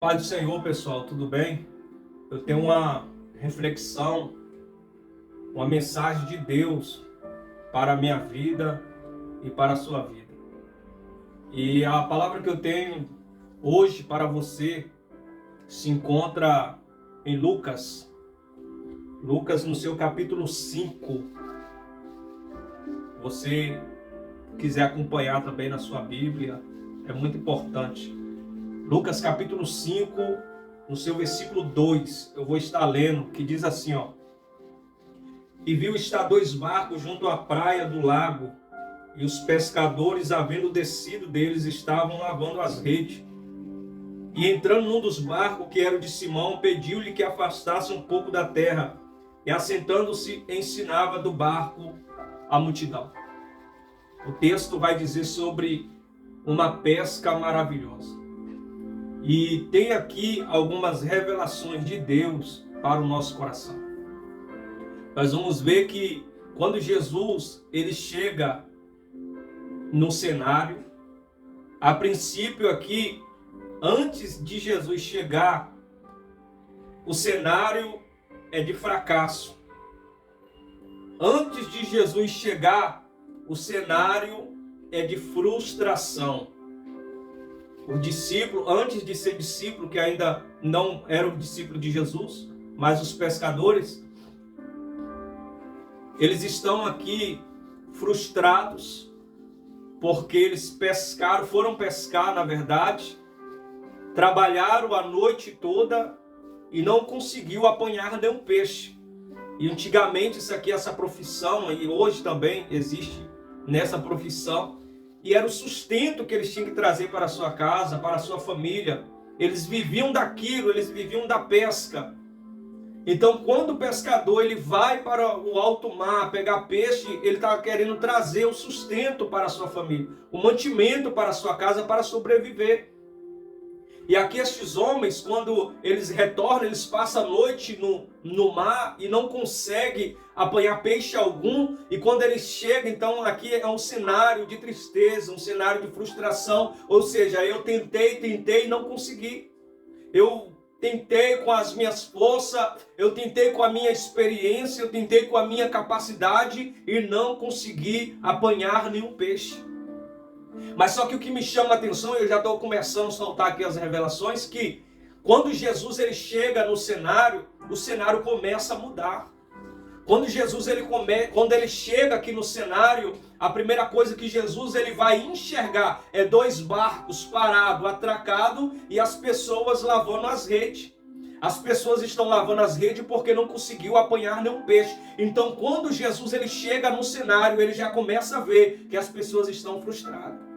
Pai do Senhor, pessoal, tudo bem? Eu tenho uma reflexão, uma mensagem de Deus para a minha vida e para a sua vida. E a palavra que eu tenho hoje para você se encontra em Lucas. Lucas no seu capítulo 5. Você quiser acompanhar também na sua Bíblia, é muito importante. Lucas capítulo 5, no seu versículo 2, eu vou estar lendo, que diz assim, ó. E viu estar 2 barcos junto à praia do lago, e os pescadores, havendo descido deles, estavam lavando as redes. E entrando num dos barcos, que era o de Simão, pediu-lhe que afastasse um pouco da terra, e assentando-se, ensinava do barco a multidão. O texto vai dizer sobre uma pesca maravilhosa. E tem aqui algumas revelações de Deus para o nosso coração. Nós vamos ver que quando Jesus ele chega no cenário, a princípio aqui, antes de Jesus chegar, o cenário é de fracasso. Antes de Jesus chegar, o cenário é de frustração. O discípulo, antes de ser discípulo, que ainda não era o discípulo de Jesus, mas os pescadores, eles estão aqui frustrados, porque eles pescaram, foram pescar, na verdade, trabalharam a noite toda e não conseguiu apanhar nenhum peixe. E antigamente isso aqui, essa profissão, e hoje também existe nessa profissão, e era o sustento que eles tinham que trazer para a sua casa, para a sua família. Eles viviam daquilo, eles viviam da pesca. Então, quando o pescador ele vai para o alto mar pegar peixe, ele está querendo trazer o sustento para a sua família, o mantimento para a sua casa, para sobreviver. E aqui estes homens, quando eles retornam, eles passam a noite no mar e não conseguem apanhar peixe algum. E quando eles chegam, então aqui é um cenário de tristeza, um cenário de frustração. Ou seja, eu tentei e não consegui. Eu tentei com as minhas forças, eu tentei com a minha experiência, eu tentei com a minha capacidade e não consegui apanhar nenhum peixe. Mas só que o que me chama a atenção, eu já estou começando a soltar aqui as revelações, que quando Jesus ele chega no cenário, o cenário começa a mudar. Quando ele chega aqui no cenário, a primeira coisa que Jesus ele vai enxergar é 2 barcos parados, atracados, e as pessoas lavando as redes. As pessoas estão lavando as redes porque não conseguiu apanhar nenhum peixe. Então, quando Jesus ele chega no cenário, ele já começa a ver que as pessoas estão frustradas.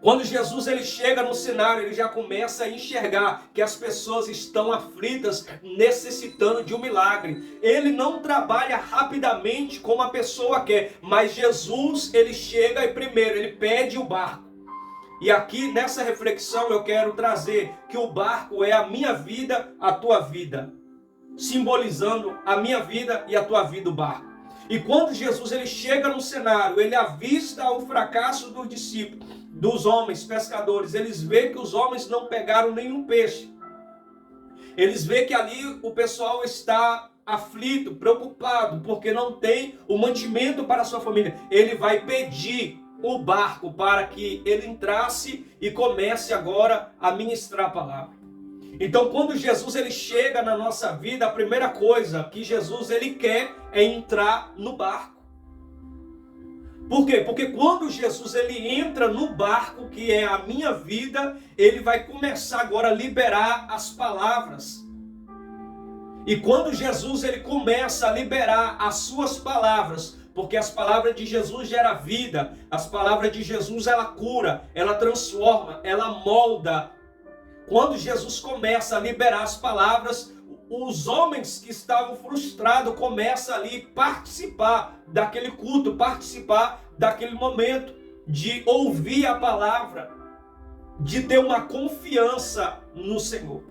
Quando Jesus ele chega no cenário, ele já começa a enxergar que as pessoas estão aflitas, necessitando de um milagre. Ele não trabalha rapidamente como a pessoa quer, mas Jesus ele chega e primeiro ele pede o barco. E aqui nessa reflexão eu quero trazer que o barco é a minha vida, a tua vida, simbolizando a minha vida e a tua vida o barco. E quando Jesus ele chega no cenário, ele avista o fracasso dos discípulos, dos homens pescadores. Eles veem que os homens não pegaram nenhum peixe. Eles veem que ali o pessoal está aflito, preocupado, porque não tem o mantimento para a sua família. Ele vai pedir o barco para que ele entrasse e comece agora a ministrar a palavra. Então, quando Jesus ele chega na nossa vida, a primeira coisa que Jesus ele quer é entrar no barco. Por quê? Porque quando Jesus ele entra no barco, que é a minha vida, ele vai começar agora a liberar as palavras. E quando Jesus ele começa a liberar as suas palavras, porque as palavras de Jesus geram vida, as palavras de Jesus ela cura, ela transforma, ela molda. Quando Jesus começa a liberar as palavras, os homens que estavam frustrados começam ali a participar daquele culto, participar daquele momento de ouvir a palavra, de ter uma confiança no Senhor.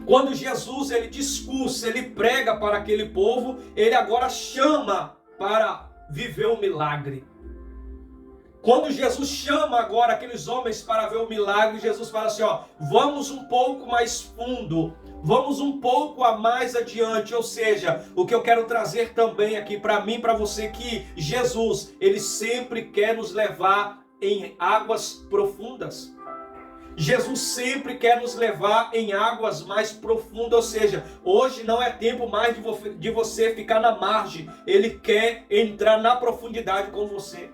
Quando Jesus ele discursa, ele prega para aquele povo, ele agora chama para viver o milagre. Quando Jesus chama agora aqueles homens para ver o milagre, Jesus fala assim, ó, vamos um pouco mais fundo, vamos um pouco a mais adiante, ou seja, o que eu quero trazer também aqui para mim, para você, que Jesus, ele sempre quer nos levar em águas profundas. Jesus sempre quer nos levar em águas mais profundas, ou seja, hoje não é tempo mais de você ficar na margem, ele quer entrar na profundidade com você.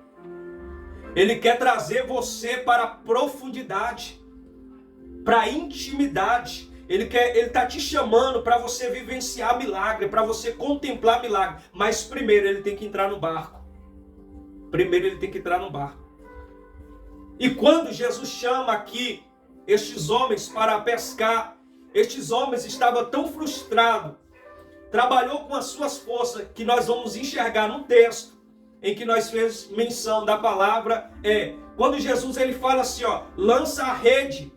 Ele quer trazer você para a profundidade, para a intimidade. Ele está te chamando para você vivenciar milagre, para você contemplar milagre. Mas primeiro ele tem que entrar no barco. Primeiro ele tem que entrar no barco. E quando Jesus chama aqui estes homens para pescar, estes homens estavam tão frustrados, trabalhou com as suas forças, que nós vamos enxergar no texto, em que nós fez menção da palavra, quando Jesus ele fala assim, ó, lança a rede.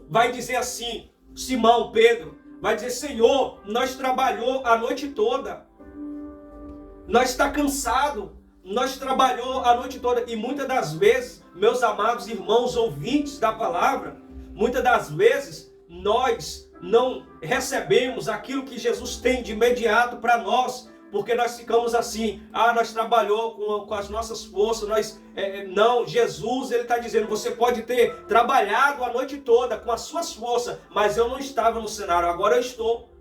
Vai dizer assim, Simão, Pedro, vai dizer, Senhor, nós trabalhou a noite toda, nós está cansado, nós trabalhou a noite toda, e muitas das vezes, meus amados irmãos ouvintes da palavra, muitas das vezes nós não recebemos aquilo que Jesus tem de imediato para nós, porque nós ficamos assim, nós trabalhou com as nossas forças, não, Jesus ele está dizendo, você pode ter trabalhado a noite toda com as suas forças, mas eu não estava no cenário, agora eu estou.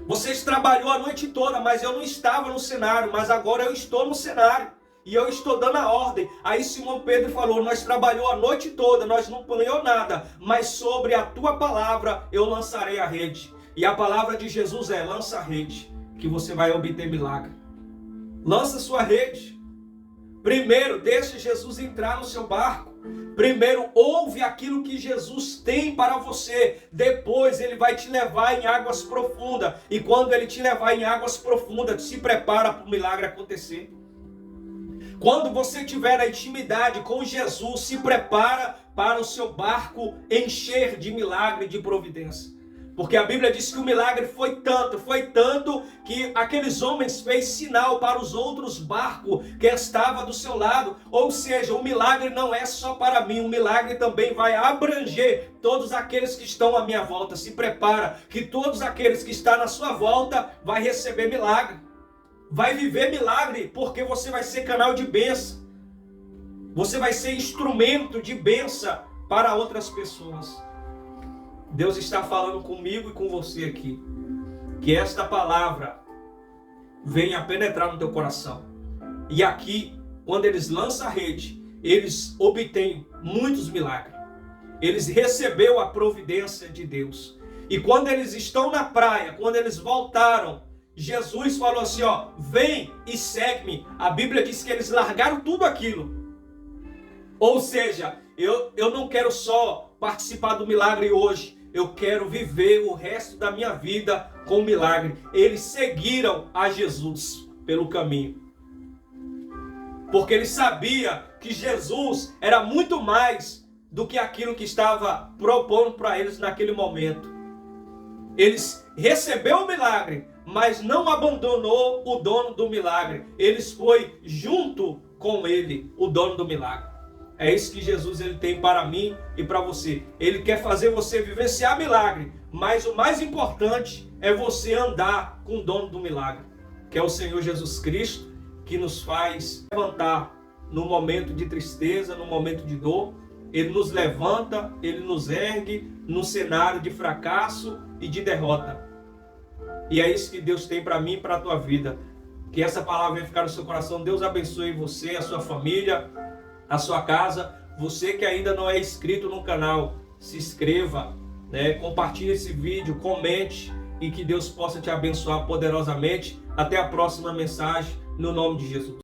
Vocês trabalhou a noite toda, mas eu não estava no cenário, mas agora eu estou no cenário. E eu estou dando a ordem. Aí Simão Pedro falou, nós trabalhou a noite toda, nós não apanhou nada, mas sobre a tua palavra eu lançarei a rede. E a palavra de Jesus é, lança a rede, que você vai obter milagre. Lança sua rede. Primeiro, deixe Jesus entrar no seu barco. Primeiro, ouve aquilo que Jesus tem para você. Depois, ele vai te levar em águas profundas. E quando ele te levar em águas profundas, se prepara para o milagre acontecer. Quando você estiver na intimidade com Jesus, se prepara para o seu barco encher de milagre, de providência. Porque a Bíblia diz que o milagre foi tanto que aqueles homens fez sinal para os outros barcos que estavam do seu lado. Ou seja, o milagre não é só para mim, o milagre também vai abranger todos aqueles que estão à minha volta. Se prepara que todos aqueles que estão na sua volta vai receber milagre. Vai viver milagre, porque você vai ser canal de bênção. Você vai ser instrumento de bênção para outras pessoas. Deus está falando comigo e com você aqui. Que esta palavra venha penetrar no teu coração. E aqui, quando eles lançam a rede, eles obtêm muitos milagres. Eles receberam a providência de Deus. E quando eles estão na praia, quando eles voltaram, Jesus falou assim, ó, vem e segue-me. A Bíblia diz que eles largaram tudo aquilo. Ou seja, eu não quero só participar do milagre hoje. Eu quero viver o resto da minha vida com milagre. Eles seguiram a Jesus pelo caminho. Porque eles sabiam que Jesus era muito mais do que aquilo que estava propondo para eles naquele momento. Eles receberam o milagre, mas não abandonou o dono do milagre. Eles foi junto com ele, o dono do milagre. É isso que Jesus ele tem para mim e para você. Ele quer fazer você vivenciar milagre, mas o mais importante é você andar com o dono do milagre, que é o Senhor Jesus Cristo, que nos faz levantar no momento de tristeza, no momento de dor. Ele nos levanta, ele nos ergue num cenário de fracasso e de derrota. E é isso que Deus tem para mim e para a tua vida. Que essa palavra venha ficar no seu coração. Deus abençoe você, a sua família, a sua casa. Você que ainda não é inscrito no canal, se inscreva, compartilhe esse vídeo, comente, e que Deus possa te abençoar poderosamente. Até a próxima mensagem, no nome de Jesus.